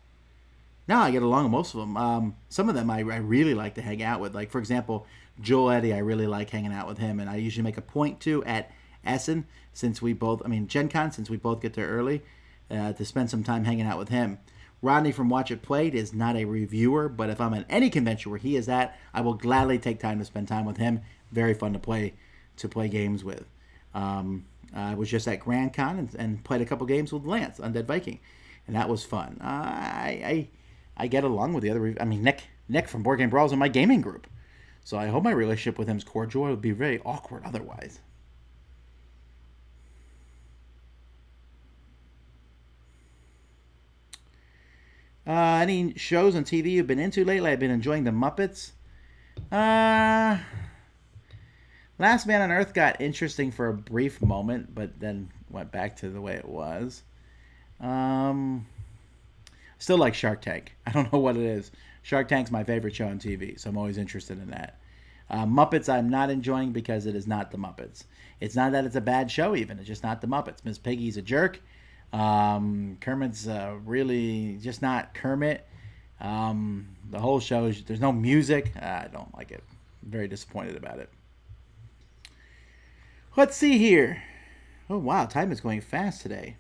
No, I get along with most of them. Some of them I really like to hang out with. Like, for example, Joel Eddy, I really like hanging out with him. And I usually make a point to at Essen, Gen Con, since we both get there early, to spend some time hanging out with him. Rodney from Watch It Played is not a reviewer, but if I'm at any convention where he is at, I will gladly take time to spend time with him. Very fun to play games with. I was just at Grand Con and played a couple games with Lance, Undead Viking, and that was fun. I get along with the other. Nick from Board Game Brawls in my gaming group, so I hope my relationship with him is cordial. It would be very awkward otherwise. Any shows on TV you've been into lately? I've been enjoying the Muppets. Last Man on Earth got interesting for a brief moment, but then went back to the way it was. Still like Shark Tank. I don't know what it is. Shark Tank's my favorite show on TV, so I'm always interested in that. Muppets I'm not enjoying because it is not the Muppets. It's not that it's a bad show even. It's just not the Muppets. Miss Piggy's a jerk. Kermit's really just not Kermit. The whole show, there's no music. I don't like it. I'm very disappointed about it. Let's see here. Oh, wow. Time is going fast today.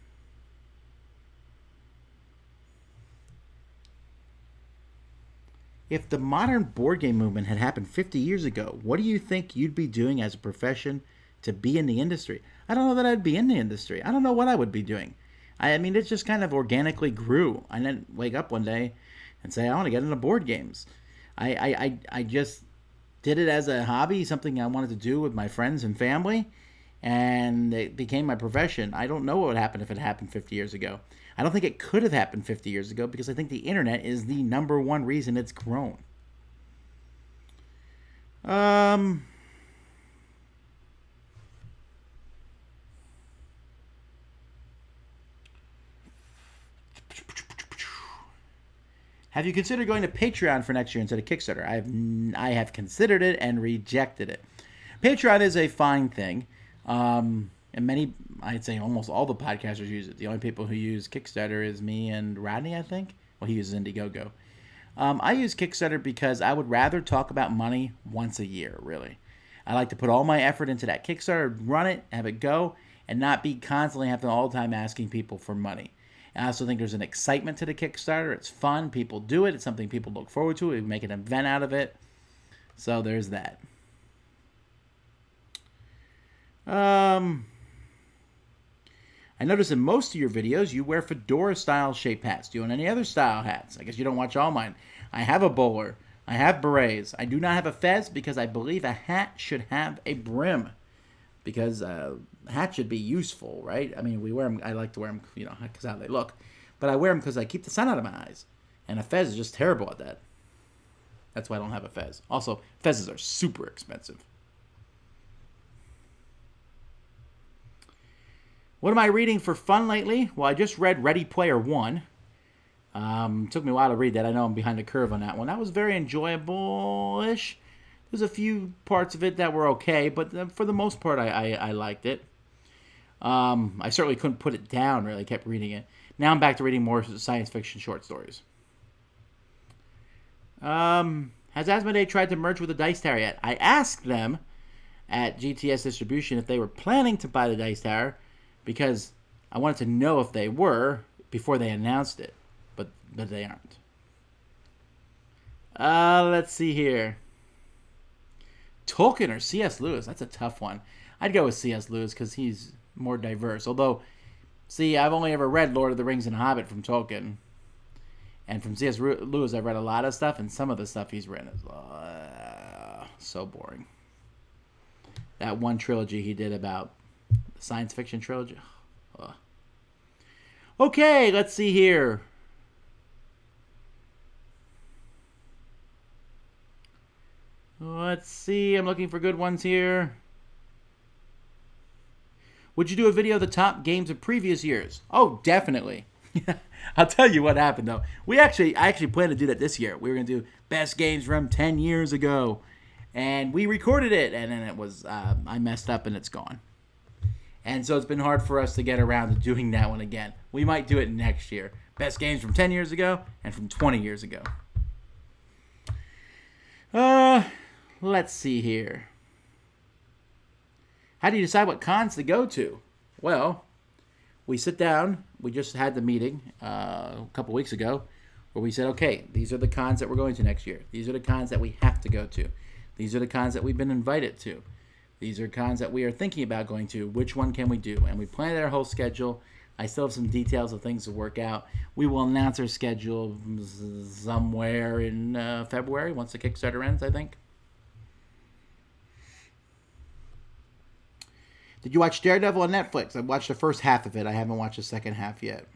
If the modern board game movement had happened 50 years ago, what do you think you'd be doing as a profession to be in the industry? I don't know that I'd be in the industry. I don't know what I would be doing. It just kind of organically grew. I didn't wake up one day and say, I want to get into board games. I just did it as a hobby, something I wanted to do with my friends and family, and it became my profession. I don't know what would happen if it happened 50 years ago. I don't think it could have happened 50 years ago because I think the internet is the number one reason it's grown. Have you considered going to Patreon for next year instead of Kickstarter? I have considered it and rejected it. Patreon is a fine thing. And I'd say almost all the podcasters use it. The only people who use Kickstarter is me and Rodney, I think. Well, he uses Indiegogo. I use Kickstarter because I would rather talk about money once a year, really. I like to put all my effort into that Kickstarter, run it, have it go, and not be constantly having all the time asking people for money. And I also think there's an excitement to the Kickstarter. It's fun. People do it. It's something people look forward to. We make an event out of it. So there's that. I notice in most of your videos you wear fedora-style shape hats. Do you own any other style hats? I guess you don't watch all mine. I have a bowler. I have berets. I do not have a fez because I believe a hat should have a brim. Because a hat should be useful, right? I mean, we wear them. I like to wear them, because how they look. But I wear them because I keep the sun out of my eyes. And a fez is just terrible at that. That's why I don't have a fez. Also, fezzes are super expensive. What am I reading for fun lately? Well, I just read Ready Player One. Took me a while to read that. I know I'm behind the curve on that one. That was very enjoyable-ish. There's a few parts of it that were okay, but for the most part, I liked it. I certainly couldn't put it down, really. I kept reading it. Now I'm back to reading more science fiction short stories. Have Has Asmodee tried to merge with the Dice Tower yet? I asked them at GTS Distribution if they were planning to buy the Dice Tower because I wanted to know if they were before they announced it. But they aren't. Let's see here. Tolkien or C.S. Lewis? That's a tough one. I'd go with C.S. Lewis because he's more diverse. Although, see, I've only ever read Lord of the Rings and Hobbit from Tolkien. And from C.S. Lewis, I've read a lot of stuff, and some of the stuff he's written is so boring. That one trilogy he did about the science fiction trilogy. Okay, let's see here. Let's see. I'm looking for good ones here. Would you do a video of the top games of previous years? Oh, definitely. I'll tell you what happened, though. I actually plan to do that this year. We were going to do best games from 10 years ago. And we recorded it, and then it was, I messed up, and it's gone. And so it's been hard for us to get around to doing that one again. We might do it next year. Best games from 10 years ago and from 20 years ago. Let's see here. How do you decide what cons to go to? Well, we sit down. We just had the meeting a couple weeks ago where we said, okay, these are the cons that we're going to next year. These are the cons that we have to go to. These are the cons that we've been invited to. These are cons that we are thinking about going to. Which one can we do? And we planned our whole schedule. I still have some details of things to work out. We will announce our schedule somewhere in February once the Kickstarter ends, I think. Did you watch Daredevil on Netflix? I watched the first half of it. I haven't watched the second half yet.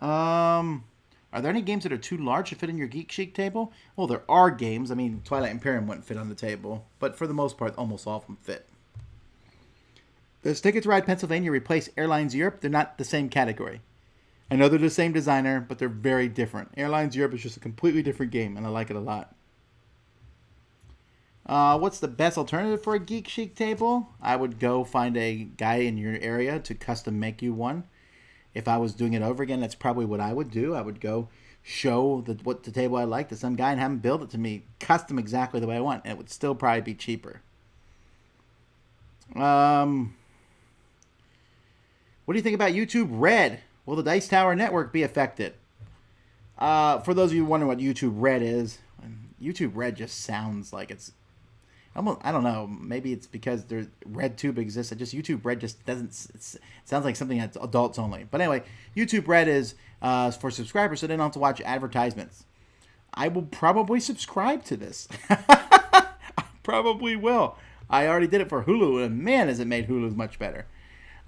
Are there any games that are too large to fit in your Geek Chic table? Well, there are games. I mean, Twilight Imperium wouldn't fit on the table. But for the most part, almost all of them fit. Does Ticket to Ride Pennsylvania replace Airlines Europe? They're not the same category. I know they're the same designer, but they're very different. Airlines Europe is just a completely different game, and I like it a lot. What's the best alternative for a Geek Chic table? I would go find a guy in your area to custom make you one. If I was doing it over again, that's probably what I would do. I would go show what the table I like to some guy and have him build it to me custom exactly the way I want. And it would still probably be cheaper. What do you think about YouTube Red? Will the Dice Tower network be affected? For those of you wondering what YouTube Red is, YouTube Red just sounds like it's... I don't know. Maybe it's because RedTube exists. YouTube Red just doesn't... It sounds like something that's adults only. But anyway, YouTube Red is for subscribers, so they don't have to watch advertisements. I will probably subscribe to this. I probably will. I already did it for Hulu, and man, has it made Hulu much better.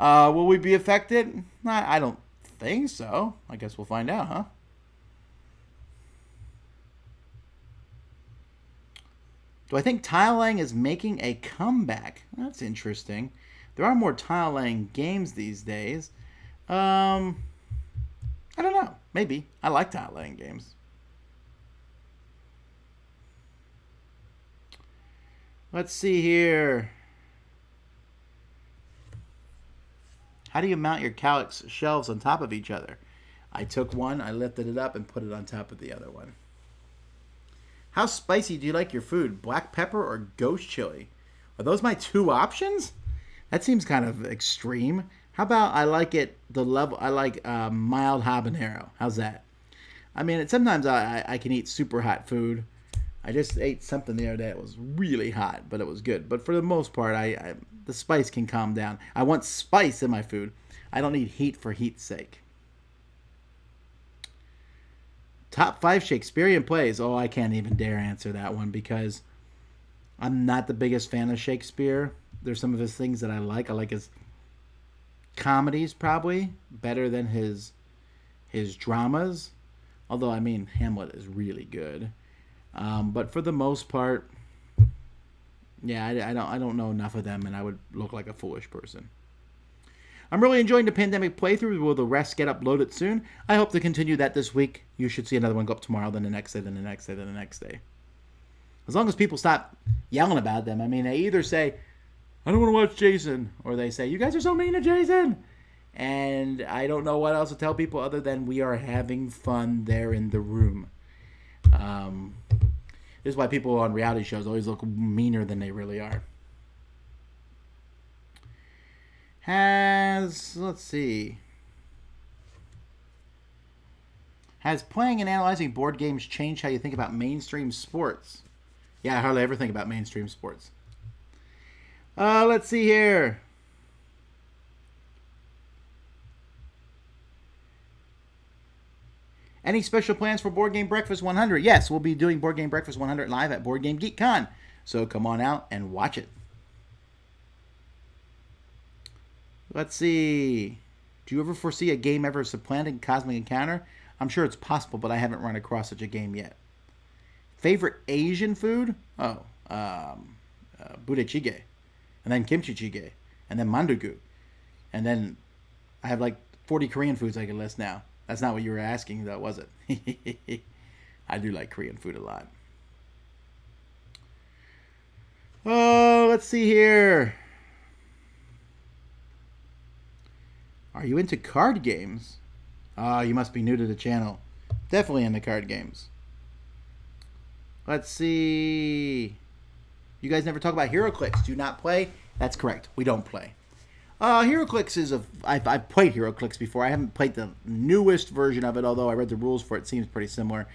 Will we be affected? I don't think so. I guess we'll find out, huh? Do I think tile laying is making a comeback? That's interesting. There are more tile laying games these days. I don't know. Maybe. I like tile laying games. Let's see here. How do you mount your Kallax shelves on top of each other? I took one, I lifted it up, and put it on top of the other one. How spicy do you like your food? Black pepper or ghost chili? Are those my two options? That seems kind of extreme. How about I like it the level? I like mild habanero. How's that? I mean, sometimes I can eat super hot food. I just ate something the other day. It was really hot, but it was good. But for the most part, the spice can calm down. I want spice in my food. I don't need heat for heat's sake. Top 5 Shakespearean plays. Oh, I can't even dare answer that one because I'm not the biggest fan of Shakespeare. There's some of his things that I like. I like his comedies probably better than his dramas. Although, I mean, Hamlet is really good. But for the most part, yeah, I don't know enough of them, and I would look like a foolish person. I'm really enjoying the pandemic playthrough. Will the rest get uploaded soon? I hope to continue that this week. You should see another one go up tomorrow, then the next day, then the next day, then the next day. As long as people stop yelling about them. I mean, they either say, I don't want to watch Jason, or they say, you guys are so mean to Jason. And I don't know what else to tell people other than we are having fun there in the room. Um, this is why people on reality shows always look meaner than they really are. Let's see. Has playing and analyzing board games changed how you think about mainstream sports? Yeah, I hardly ever think about mainstream sports. Let's see here. Any special plans for Board Game Breakfast 100? Yes, we'll be doing Board Game Breakfast 100 live at Board Game GeekCon. So come on out and watch it. Let's see. Do you ever foresee a game ever supplanting Cosmic Encounter? I'm sure it's possible, but I haven't run across such a game yet. Favorite Asian food? Budae-jjigae. And then kimchi jjigae. And then mandugu. And then I have like 40 Korean foods I can list now. That's not what you were asking, though, was it? I do like Korean food a lot. Oh, let's see here. Are you into card games? You must be new to the channel. Definitely into card games. Let's see. You guys never talk about HeroClix. Do you not play? That's correct. We don't play. HeroClix is I've played HeroClix before. I haven't played the newest version of it, although I read the rules for it. It seems pretty similar.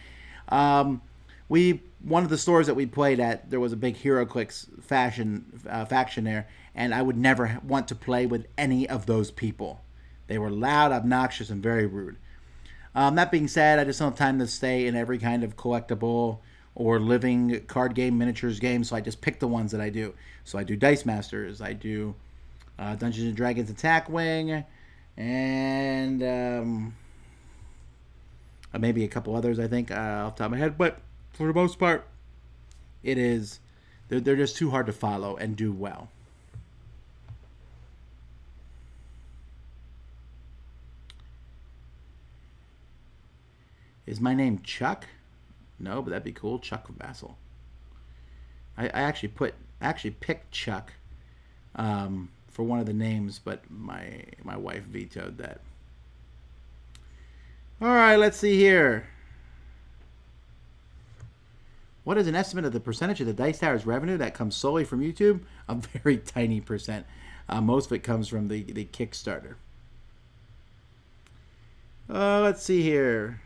One of the stores that we played at, there was a big HeroClix faction there, and I would never want to play with any of those people. They were loud, obnoxious, and very rude. That being said, I just don't have time to stay in every kind of collectible or living card game, miniatures game, so I just pick the ones that I do. So I do Dice Masters, I do Dungeons & Dragons Attack Wing, and maybe a couple others, I think, off the top of my head. But for the most part, they're just too hard to follow and do well. Is my name Chuck? No, but that'd be cool. Chuck Vasel. I actually picked Chuck for one of the names, but my wife vetoed that. All right, let's see here. What is an estimate of the percentage of the Dice Tower's revenue that comes solely from YouTube? A very tiny percent. Most of it comes from the Kickstarter. Let's see here.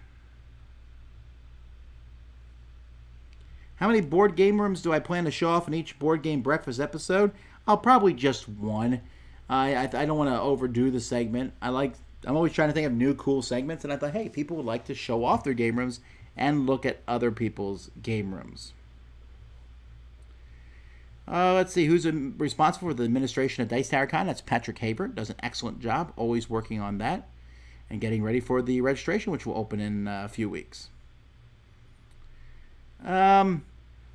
How many board game rooms do I plan to show off in each Board Game Breakfast episode? I'll probably just one. I don't want to overdo the segment. I'm always trying to think of new cool segments, and I thought, hey, people would like to show off their game rooms and look at other people's game rooms. Let's see, who's responsible for the administration of Dice Tower Con? That's Patrick Habert. Does an excellent job, always working on that and getting ready for the registration, which will open in a few weeks.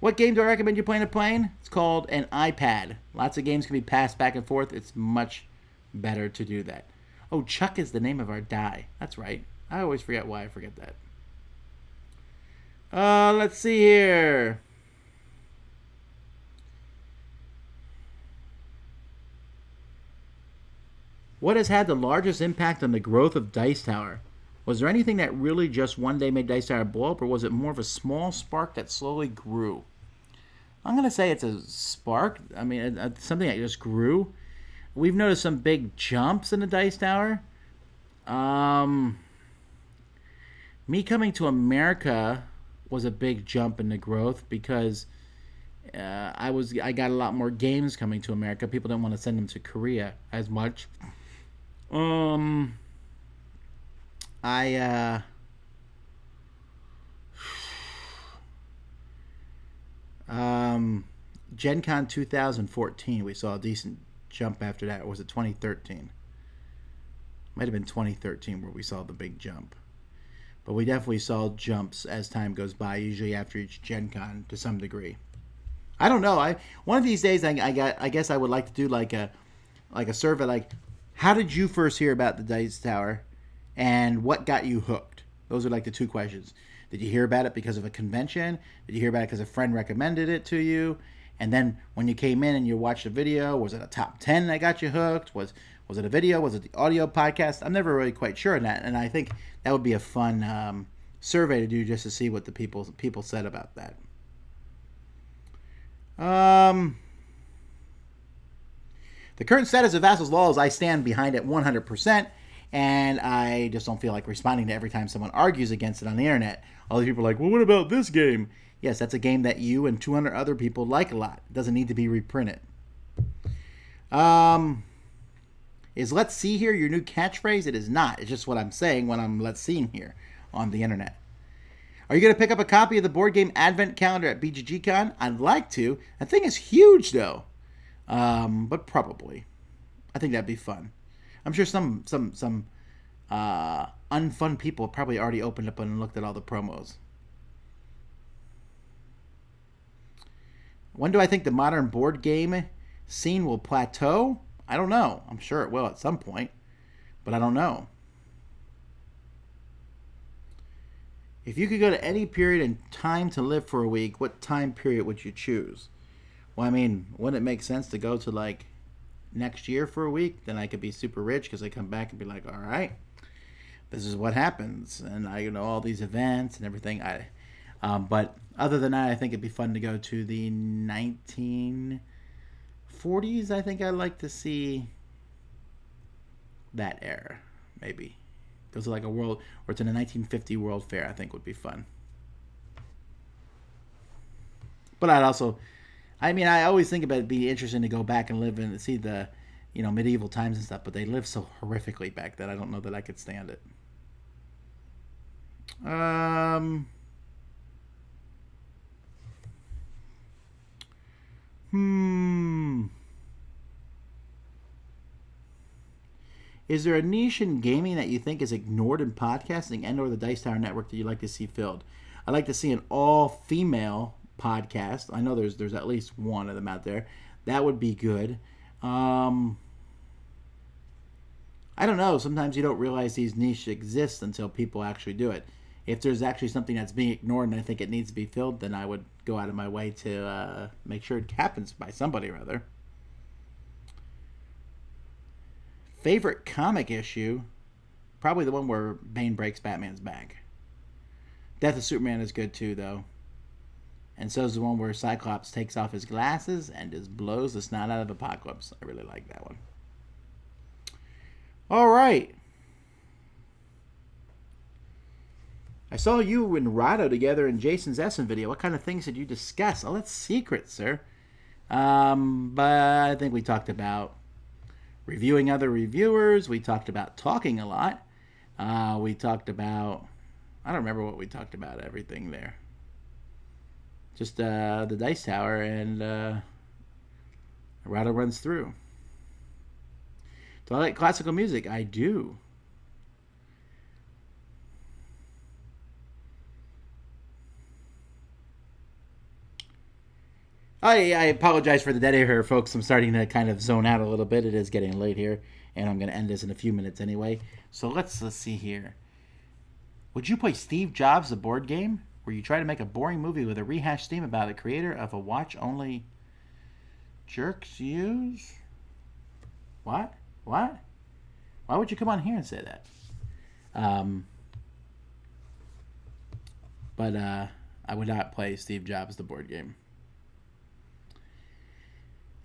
What game do I recommend you playing? It's called an iPad. Lots of games can be passed back and forth. It's much better to do that. Oh, Chuck is the name of our die. That's right. I always forget why I forget that. Let's see here. What has had the largest impact on the growth of Dice Tower? Was there anything that really just one day made Dice Tower blow up, or was it more of a small spark that slowly grew? I'm going to say it's a spark. I mean, it's something that just grew. We've noticed some big jumps in the Dice Tower. Me coming to America was a big jump in the growth because I got a lot more games coming to America. People didn't want to send them to Korea as much. Gen Con 2014, we saw a decent jump after that. Or was it 2013? Might have been 2013 where we saw the big jump. But we definitely saw jumps as time goes by, usually after each Gen Con to some degree. I don't know. One of these days, I guess I would like to do like a survey, like, how did you first hear about the Dice Tower, and what got you hooked? Those are like the two questions. Did you hear about it because of a convention? Did you hear about it because a friend recommended it to you? And then when you came in and you watched a video, was it a top 10 that got you hooked? Was it a video? Was it the audio podcast? I'm never really quite sure on that, and I think that would be a fun survey to do just to see what the people said about that. The current status of Vasel's Law is I stand behind it 100%, and I just don't feel like responding to every time someone argues against it on the internet. All these people are like, well, what about this game? Yes, that's a game that you and 200 other people like a lot. It doesn't need to be reprinted. Is let's see here your new catchphrase? It is not. It's just what I'm saying when I'm let's seeing here on the internet. Are you going to pick up a copy of the board game advent calendar at BGGCon? I'd like to. That thing is huge, though. But probably. I think that'd be fun. I'm sure some unfun people probably already opened up and looked at all the promos. When do I think the modern board game scene will plateau? I don't know. I'm sure it will at some point, but I don't know. If you could go to any period in time to live for a week, what time period would you choose? Well, I mean, wouldn't it make sense to go to like next year for a week? Then I could be super rich because I come back and be like, all right, this is what happens. And I know all these events and everything. But other than that, I think it'd be fun to go to the 1940s. I think I'd like to see that era, maybe. Go to like a world, or to the 1950 World Fair, I think would be fun. But I always think about it being interesting to go back and live and see the, medieval times and stuff, but they lived so horrifically back that I don't know that I could stand it. Is there a niche in gaming that you think is ignored in podcasting and or the Dice Tower Network that you'd like to see filled? I'd like to see an all-female podcast. I know there's at least one of them out there. That would be good. I don't know. Sometimes you don't realize these niches exist until people actually do it. If there's actually something that's being ignored and I think it needs to be filled, then I would go out of my way to make sure it happens by somebody or other. Favorite comic issue? Probably the one where Bane breaks Batman's back. Death of Superman is good too, though. And so is the one where Cyclops takes off his glasses and just blows the snot out of Apocalypse. I really like that one. All right. I saw you and Rado together in Jason's Essen video. What kind of things did you discuss? Oh, that's secret, sir. But I think we talked about reviewing other reviewers. We talked about talking a lot. We talked about... I don't remember what we talked about, everything there. Just the Dice Tower, and Rado runs through. Do I like classical music? I do. I apologize for the dead air here, folks. I'm starting to kind of zone out a little bit. It is getting late here, and I'm going to end this in a few minutes anyway. So let's see here. Would you play Steve Jobs, the board game, where you try to make a boring movie with a rehashed theme about the creator of a watch-only jerks use? What? Why would you come on here and say that? But I would not play Steve Jobs, the board game.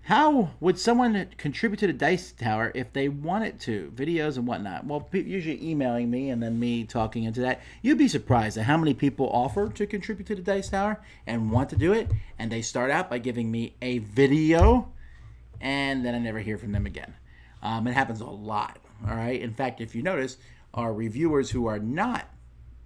How would someone contribute to the Dice Tower if they wanted to? Videos and whatnot. Well, usually emailing me and then me talking into that. You'd be surprised at how many people offer to contribute to the Dice Tower and want to do it. And they start out by giving me a video, and then I never hear from them again. It happens a lot. All right. In fact, if you notice, our reviewers who are not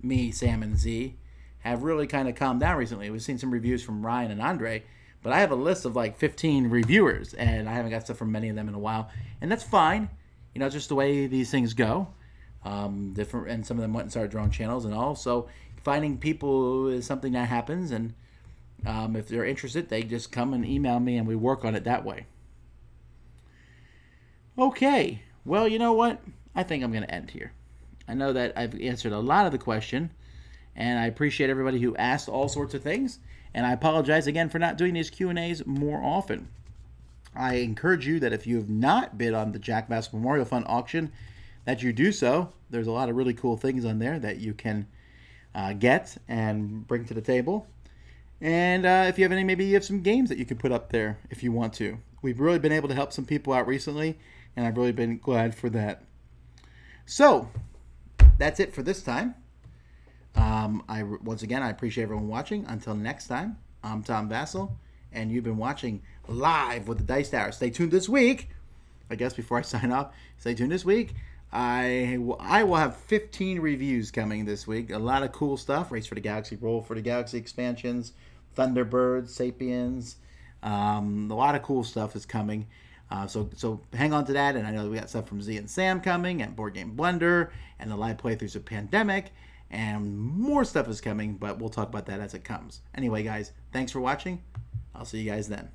me, Sam, and Z have really kind of calmed down recently. We've seen some reviews from Ryan and Andre. But I have a list of like 15 reviewers, and I haven't got stuff from many of them in a while. And that's fine. It's just the way these things go. Different, and some of them went and started their own channels and all. So finding people is something that happens. And if they're interested, they just come and email me, and we work on it that way. Okay. Well, you know what? I think I'm going to end here. I know that I've answered a lot of the question, and I appreciate everybody who asked all sorts of things. And I apologize again for not doing these Q&As more often. I encourage you that if you have not bid on the Jack Vasel Memorial Fund auction, that you do so. There's a lot of really cool things on there that you can get and bring to the table. And if you have any, maybe you have some games that you could put up there if you want to. We've really been able to help some people out recently, and I've really been glad for that. So, that's it for this time. Once again, I appreciate everyone watching. Until next time, I'm Tom Vasel, and you've been watching Live with the Dice Tower. Stay tuned this week. I guess before I sign off, stay tuned this week. I will have 15 reviews coming this week. A lot of cool stuff. Race for the Galaxy, Roll for the Galaxy expansions, Thunderbird, Sapiens. A lot of cool stuff is coming. So hang on to that. And I know we got stuff from Z and Sam coming, and Board Game Blender, and the live playthroughs of Pandemic, and more stuff is coming. But we'll talk about that as it comes. Anyway, guys, thanks for watching. I'll see you guys then.